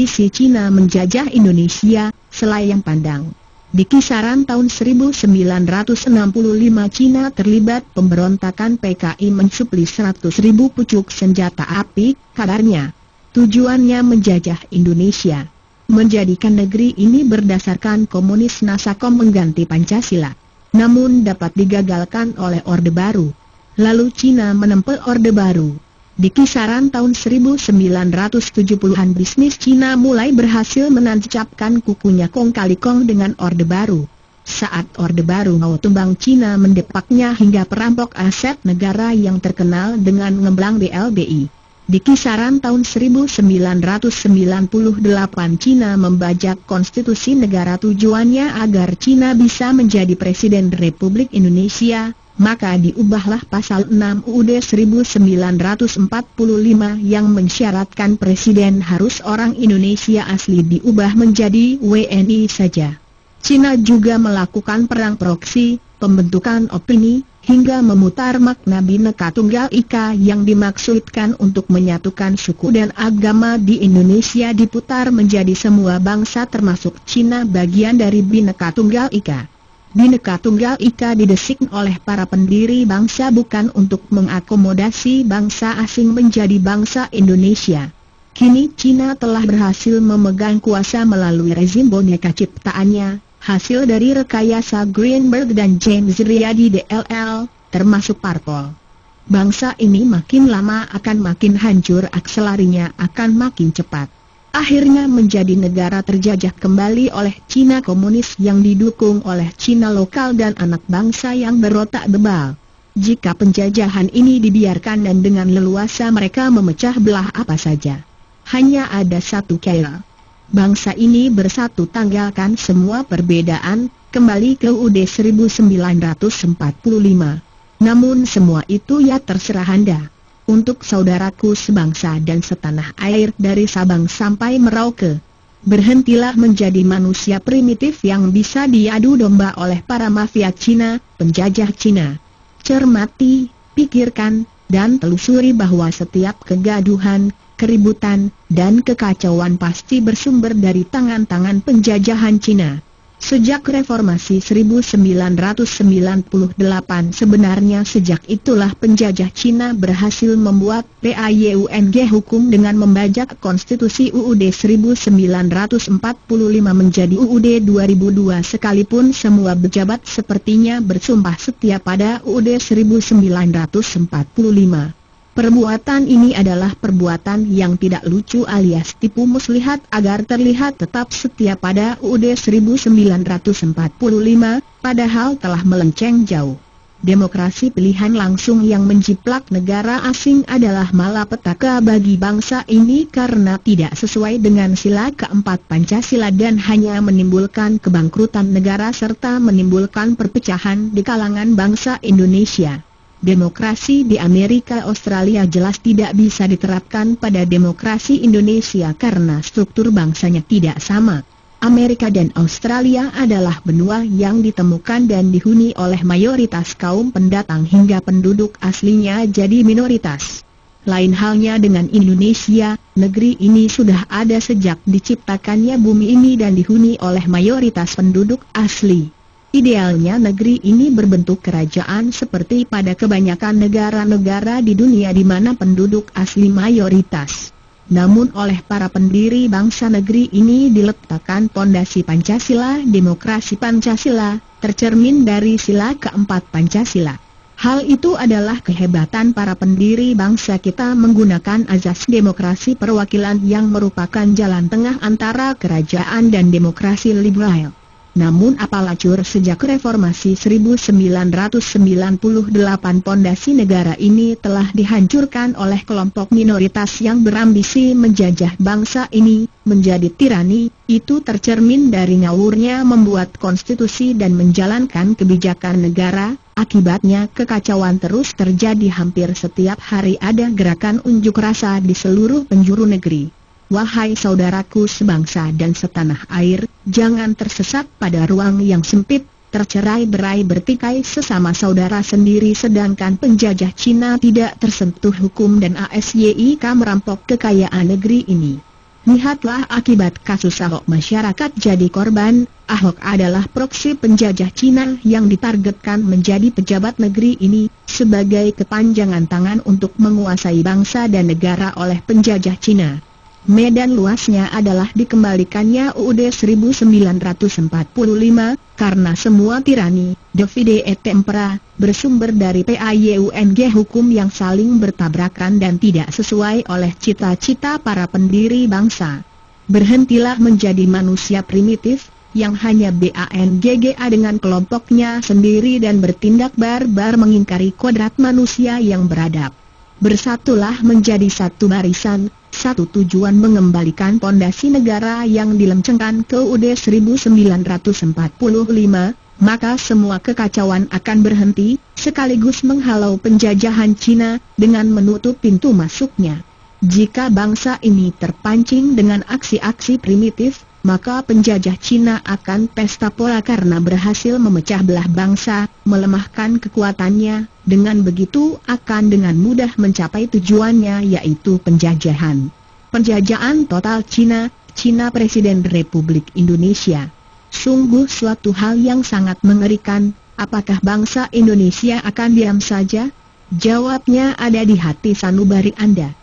ambisi Cina menjajah Indonesia, selayang pandang. Di kisaran tahun 1965 Cina terlibat pemberontakan PKI mensupli 100.000 pucuk senjata api, kabarnya. Tujuannya menjajah Indonesia. Menjadikan negeri ini berdasarkan komunis Nasakom mengganti Pancasila. Namun dapat digagalkan oleh Orde Baru. Lalu Cina menempel Orde Baru. Di kisaran tahun 1970-an bisnis Cina mulai berhasil menancapkan kukunya kong kali kong dengan Orde Baru. Saat Orde Baru mau tumbang, Cina mendepaknya hingga perampok aset negara yang terkenal dengan ngemblang BLBI. Di kisaran tahun 1998 Cina membajak konstitusi negara, tujuannya agar Cina bisa menjadi Presiden Republik Indonesia. Maka diubahlah pasal 6 UUD 1945 yang mensyaratkan presiden harus orang Indonesia asli, diubah menjadi WNI saja. Cina juga melakukan perang proksi, pembentukan opini, hingga memutar makna Bhinneka Tunggal Ika yang dimaksudkan untuk menyatukan suku dan agama di Indonesia diputar menjadi semua bangsa termasuk Cina bagian dari Bhinneka Tunggal Ika. Bhinneka Tunggal Ika didesik oleh para pendiri bangsa bukan untuk mengakomodasi bangsa asing menjadi bangsa Indonesia. Kini Cina telah berhasil memegang kuasa melalui rezim boneka ciptaannya, hasil dari rekayasa Greenberg dan James Riyadi DLL, termasuk parpol. Bangsa ini makin lama akan makin hancur, akselarinya akan makin cepat. Akhirnya menjadi negara terjajah kembali oleh Cina komunis yang didukung oleh Cina lokal dan anak bangsa yang berotak bebal. Jika penjajahan ini dibiarkan dan dengan leluasa mereka memecah belah apa saja. Hanya ada satu cara. Bangsa ini bersatu, tanggalkan semua perbedaan, kembali ke UUD 1945. Namun semua itu ya terserah Anda. Untuk saudaraku sebangsa dan setanah air dari Sabang sampai Merauke, berhentilah menjadi manusia primitif yang bisa diadu domba oleh para mafia Cina, penjajah Cina. Cermati, pikirkan, dan telusuri bahwa setiap kegaduhan, keributan, dan kekacauan pasti bersumber dari tangan-tangan penjajahan Cina. Sejak reformasi 1998 sebenarnya sejak itulah penjajah Cina berhasil membuat PAYUNG hukum dengan membajak konstitusi UUD 1945 menjadi UUD 2002 sekalipun semua pejabat sepertinya bersumpah setia pada UUD 1945. Perbuatan ini adalah perbuatan yang tidak lucu alias tipu muslihat agar terlihat tetap setia pada UUD 1945, padahal telah melenceng jauh. Demokrasi pilihan langsung yang menjiplak negara asing adalah malapetaka bagi bangsa ini karena tidak sesuai dengan sila keempat Pancasila dan hanya menimbulkan kebangkrutan negara serta menimbulkan perpecahan di kalangan bangsa Indonesia. Demokrasi di Amerika Australia jelas tidak bisa diterapkan pada demokrasi Indonesia karena struktur bangsanya tidak sama. Amerika dan Australia adalah benua yang ditemukan dan dihuni oleh mayoritas kaum pendatang hingga penduduk aslinya jadi minoritas. Lain halnya dengan Indonesia, negeri ini sudah ada sejak diciptakannya bumi ini dan dihuni oleh mayoritas penduduk asli. Idealnya negeri ini berbentuk kerajaan seperti pada kebanyakan negara-negara di dunia di mana penduduk asli mayoritas. Namun oleh para pendiri bangsa negeri ini diletakkan pondasi Pancasila, demokrasi Pancasila, tercermin dari sila keempat Pancasila. Hal itu adalah kehebatan para pendiri bangsa kita menggunakan azas demokrasi perwakilan yang merupakan jalan tengah antara kerajaan dan demokrasi liberal. Namun apalacur sejak reformasi 1998 pondasi negara ini telah dihancurkan oleh kelompok minoritas yang berambisi menjajah bangsa ini, menjadi tirani, itu tercermin dari ngawurnya membuat konstitusi dan menjalankan kebijakan negara. Akibatnya kekacauan terus terjadi, hampir setiap hari ada gerakan unjuk rasa di seluruh penjuru negeri. Wahai saudaraku sebangsa dan setanah air, jangan tersesat pada ruang yang sempit, tercerai-berai bertikai sesama saudara sendiri sedangkan penjajah Cina tidak tersentuh hukum dan ASYIK merampok kekayaan negeri ini. Lihatlah akibat kasus Ahok, masyarakat jadi korban. Ahok adalah proksi penjajah Cina yang ditargetkan menjadi pejabat negeri ini, sebagai kepanjangan tangan untuk menguasai bangsa dan negara oleh penjajah Cina. Medan luasnya adalah dikembalikannya UUD 1945, karena semua tirani, divide et impera, bersumber dari PAYUNG, hukum yang saling bertabrakan dan tidak sesuai oleh cita-cita para pendiri bangsa. Berhentilah menjadi manusia primitif, yang hanya BANGGA dengan kelompoknya sendiri dan bertindak barbar mengingkari kodrat manusia yang beradab. Bersatulah menjadi satu barisan, satu tujuan mengembalikan pondasi negara yang dilencengkan ke UUD 1945, maka semua kekacauan akan berhenti, sekaligus menghalau penjajahan Cina, dengan menutup pintu masuknya. Jika bangsa ini terpancing dengan aksi-aksi primitif, maka penjajah Cina akan pesta pora karena berhasil memecah belah bangsa, melemahkan kekuatannya, dengan begitu akan dengan mudah mencapai tujuannya, yaitu penjajahan. Penjajahan total Cina, Presiden Republik Indonesia. Sungguh suatu hal yang sangat mengerikan. Apakah bangsa Indonesia akan diam saja? Jawabnya ada di hati sanubari Anda.